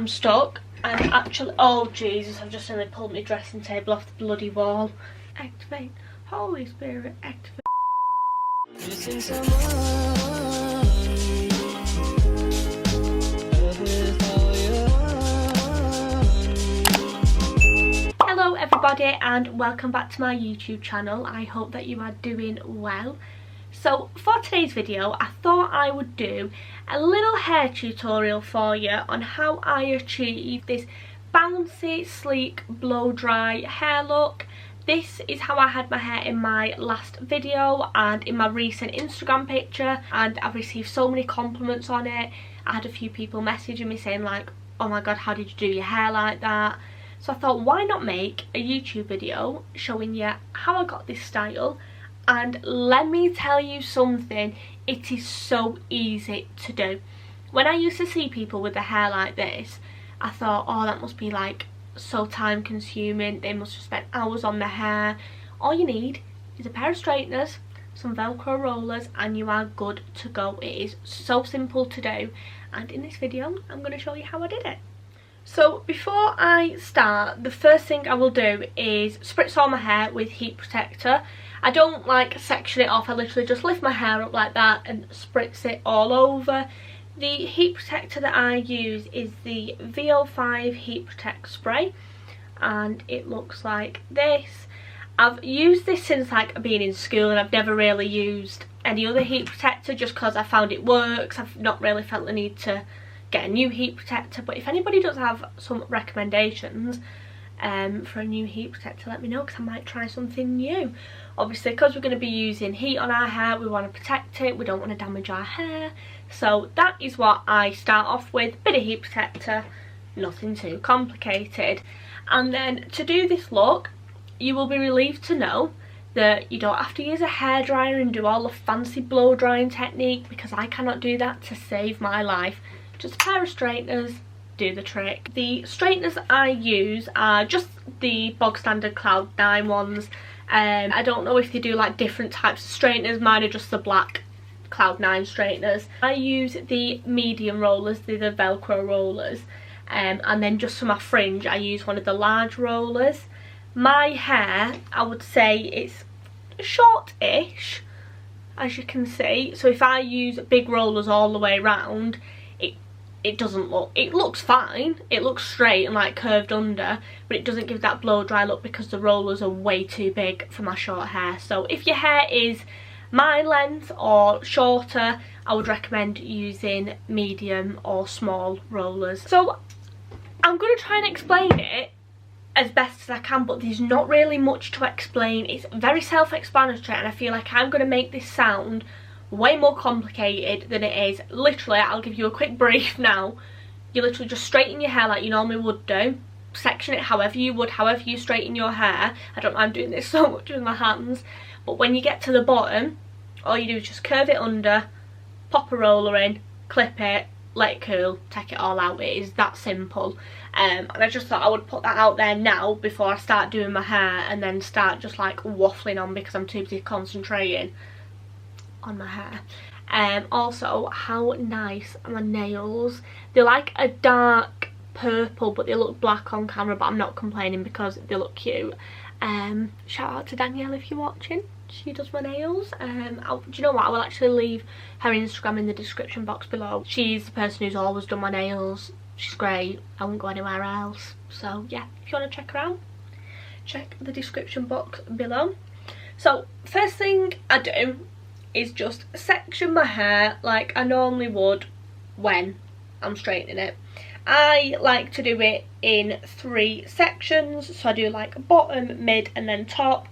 I'm stuck. I'm actually, oh Jesus, I've just nearly pulled my dressing table off the bloody wall. Activate, Holy Spirit, activate. Hello everybody and welcome back to my YouTube channel. I hope that you are doing well. So for today's video I thought I would do a little hair tutorial for you on how I achieve this bouncy, sleek, blow dry hair look. This is how I had my hair in my last video and in my recent Instagram picture, and I've received so many compliments on it. I had a few people messaging me saying like, oh my god, how did you do your hair like that? So I thought, why not make a YouTube video showing you how I got this style. And let me tell you something, it is so easy to do. When I used to see people with their hair like this, I thought, oh, that must be like so time consuming, they must have spent hours on their hair. All you need is a pair of straighteners, some velcro rollers, and you are good to go. It is so simple to do, and in this video I'm going to show you how I did it. So before I start, the first thing I will do is spritz all my hair with heat protector. I don't like section it off, I literally just lift my hair up like that and spritz it all over. The heat protector that I use is the VO5 Heat Protect Spray, and it looks like this. I've used this since like being in school, and I've never really used any other heat protector just because I found it works. I've not really felt the need to get a new heat protector, but if anybody does have some recommendations for a new heat protector, let me know, because I might try something new. Obviously, because we're going to be using heat on our hair, we want to protect it, we don't want to damage our hair. So that is what I start off with, bit of heat protector, nothing too complicated. And then to do this look, you will be relieved to know that you don't have to use a hairdryer and do all the fancy blow drying technique, because I cannot do that to save my life. Just a pair of straighteners do the trick. The straighteners I use are just the bog standard Cloud 9 ones. I don't know if they do like different types of straighteners, mine are just the black Cloud 9 straighteners. I use the medium rollers, they're the velcro rollers, and then just for my fringe I use one of the large rollers. My hair, I would say it's short-ish, as you can see, so if I use big rollers all the way around, it doesn't look, it looks fine, it looks straight and like curved under, but it doesn't give that blow dry look because the rollers are way too big for my short hair. So if your hair is my length or shorter, I would recommend using medium or small rollers. So I'm going to try and explain it as best as I can, but there's not really much to explain. It's very self-explanatory, and I feel like I'm going to make this sound way more complicated than it is. Literally, I'll give you a quick brief now. You literally just straighten your hair like you normally would do, section it however you would, however you straighten your hair. I don't mind doing this so much with my hands, but when you get to the bottom, all you do is just curve it under, pop a roller in, clip it, let it cool, take it all out. It is that simple. And I just thought I would put that out there now before I start doing my hair and then start just like waffling on because I'm too busy concentrating on my hair. Also, how nice are my nails. They're like a dark purple, but they look black on camera, but I'm not complaining because they look cute. Shout out to Danielle if you're watching, she does my nails. Do you know what, I will actually leave her Instagram in the description box below. She's the person who's always done my nails, she's great, I won't go anywhere else. So yeah, if you want to check her out, check the description box below. So first thing I do is just section my hair like I normally would when I'm straightening it. I like to do it in 3 sections, so I do like bottom, mid and then top,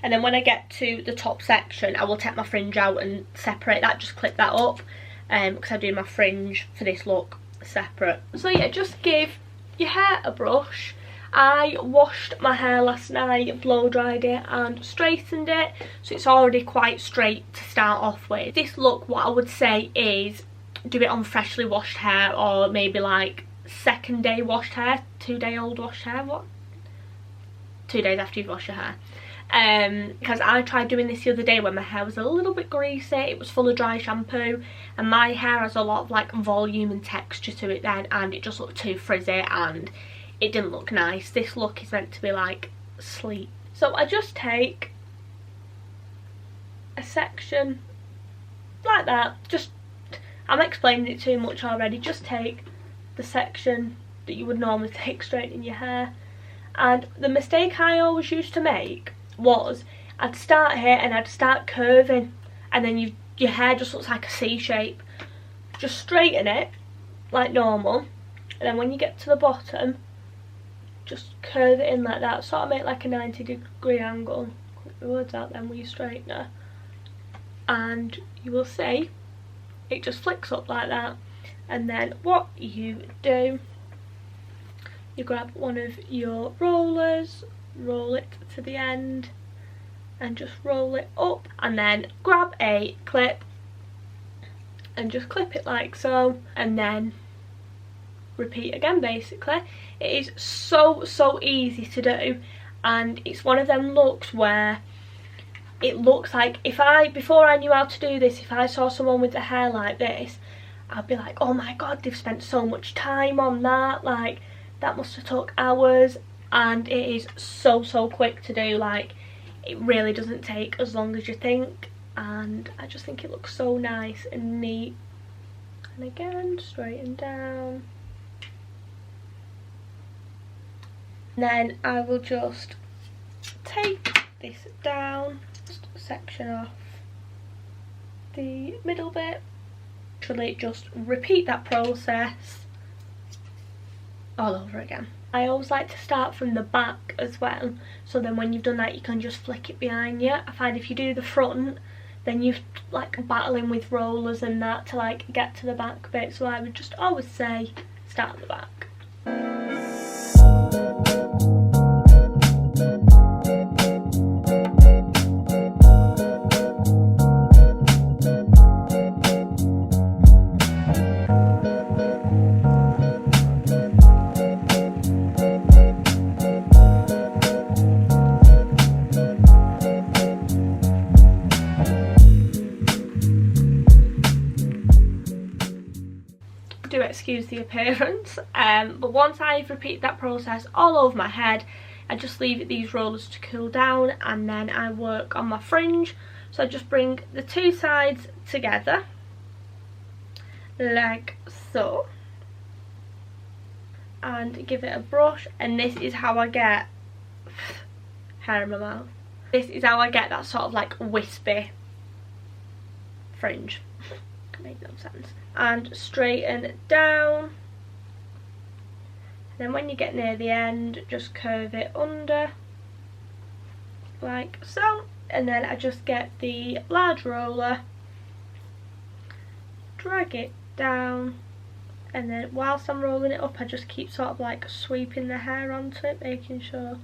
and then when I get to the top section I will take my fringe out and separate that, just clip that up, because I do my fringe for this look separate. So yeah, just give your hair a brush. I washed my hair last night, blow dried it and straightened it, so it's already quite straight to start off with. This look, what I would say is do it on freshly washed hair, or maybe like 2nd day washed hair, 2-day-old washed hair, what? 2 days after you've washed your hair. because I tried doing this the other day when my hair was a little bit greasy. It was full of dry shampoo, and my hair has a lot of like volume and texture to it then, and it just looked too frizzy and it didn't look nice. This look is meant to be like sleek. So I just take a section like that. Just, I'm explaining it too much already. Just take the section that you would normally take straight in your hair. And the mistake I always used to make was I'd start here and I'd start curving, and then your hair just looks like a C shape. Just straighten it like normal, and then when you get to the bottom, just curve it in like that, sort of make like a 90-degree angle. Put the words out then with your straightener, and you will see it just flicks up like that. And then what you do, you grab one of your rollers, roll it to the end and just roll it up, and then grab a clip and just clip it like so, and then repeat again. Basically it is so easy to do, and it's one of them looks where it looks like, before I knew how to do this, if I saw someone with the hair like this, I'd be like, oh my god, they've spent so much time on that, like that must have took hours. And it is so quick to do. Like, it really doesn't take as long as you think, and I just think it looks so nice and neat. And again, straighten down, and then I will just take this down, just section off the middle bit. Literally just repeat that process all over again. I always like to start from the back as well, so then when you've done that you can just flick it behind you. I find if you do the front, then you're like battling with rollers and that to like get to the back bit, so I would just always say start at the back. Do excuse the appearance, but once I've repeated that process all over my head, I just leave these rollers to cool down, and then I work on my fringe. So I just bring the two sides together like so and give it a brush, and this is how I get hair in my mouth. This is how I get that sort of like wispy fringe. Can make no sense. And straighten it down, and then when you get near the end just curve it under like so, and then I just get the large roller, drag it down, and then whilst I'm rolling it up I just keep sort of like sweeping the hair onto it, making sure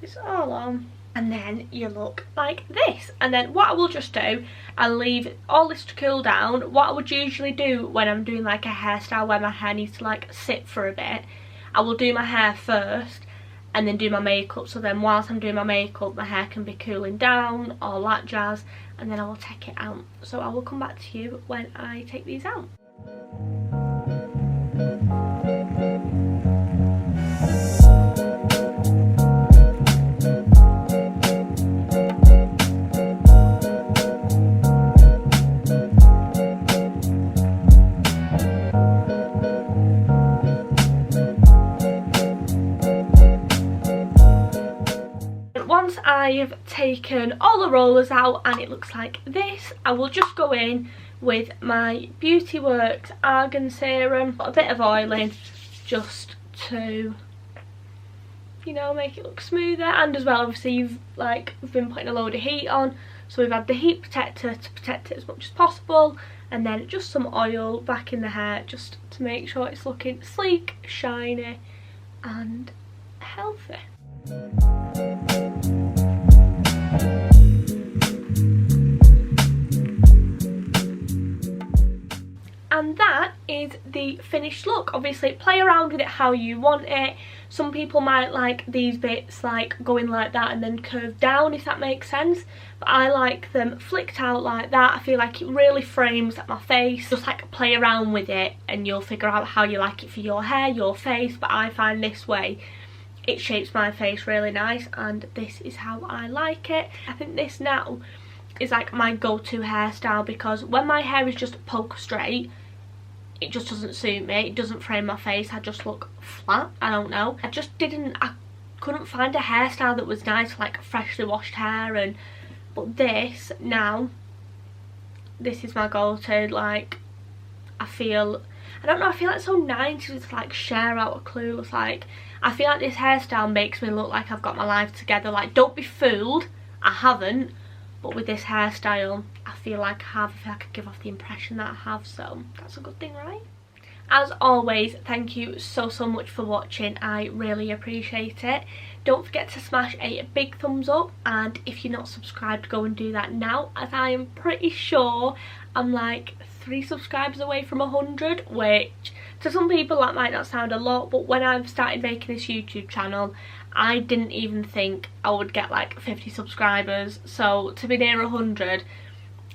it's all on. And then you look like this. And then what I will just do, I'll leave all this to cool down. What I would usually do when I'm doing like a hairstyle where my hair needs to like sit for a bit, I will do my hair first and then do my makeup, so then whilst I'm doing my makeup my hair can be cooling down, all that jazz, and then I will take it out. So I will come back to you when I take these out. Once I've taken all the rollers out and it looks like this, I will just go in with my Beauty Works Argan Serum, put a bit of oil in just to, you know, make it look smoother. And as well, obviously we've been putting a load of heat on, so we've had the heat protector to protect it as much as possible, and then just some oil back in the hair just to make sure it's looking sleek, shiny and healthy. and that is the finished look. Obviously play around with it how you want it. Some people might like these bits like going like that and then curved down, if that makes sense, but I like them flicked out like that. I feel like it really frames my face. Just like play around with it and you'll figure out how you like it for your hair, your face, but I find this way it shapes my face really nice, and this is how I like it. I think this now is like my go-to hairstyle, because when my hair is just poke straight, it just doesn't suit me. It doesn't frame my face. I just look flat. I don't know. I couldn't find a hairstyle that was nice, like freshly washed hair. But this now, this is my go-to. Like, I feel like so 90s. It's like Cher out of Clueless. Like, I feel like this hairstyle makes me look like I've got my life together. Like, don't be fooled, I haven't. But with this hairstyle, I feel like I have. I feel like I could give off the impression that I have, so that's a good thing, right? As always, thank you so much for watching. I really appreciate it. Don't forget to smash a big thumbs up, and if you're not subscribed, go and do that now, as I am pretty sure I'm like 3 subscribers away from 100, which to some people that might not sound a lot, but when I've started making this YouTube channel, I didn't even think I would get like 50 subscribers. So to be near 100,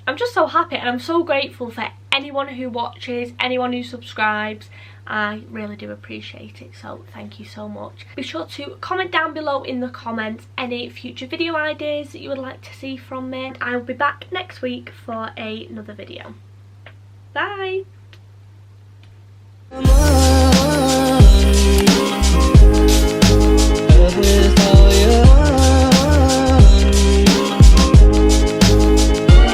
I'm just so happy, and I'm so grateful for anyone who watches, anyone who subscribes. I really do appreciate it, so thank you so much. Be sure to comment down below in the comments any future video ideas that you would like to see from me. I will be back next week for another video. Bye!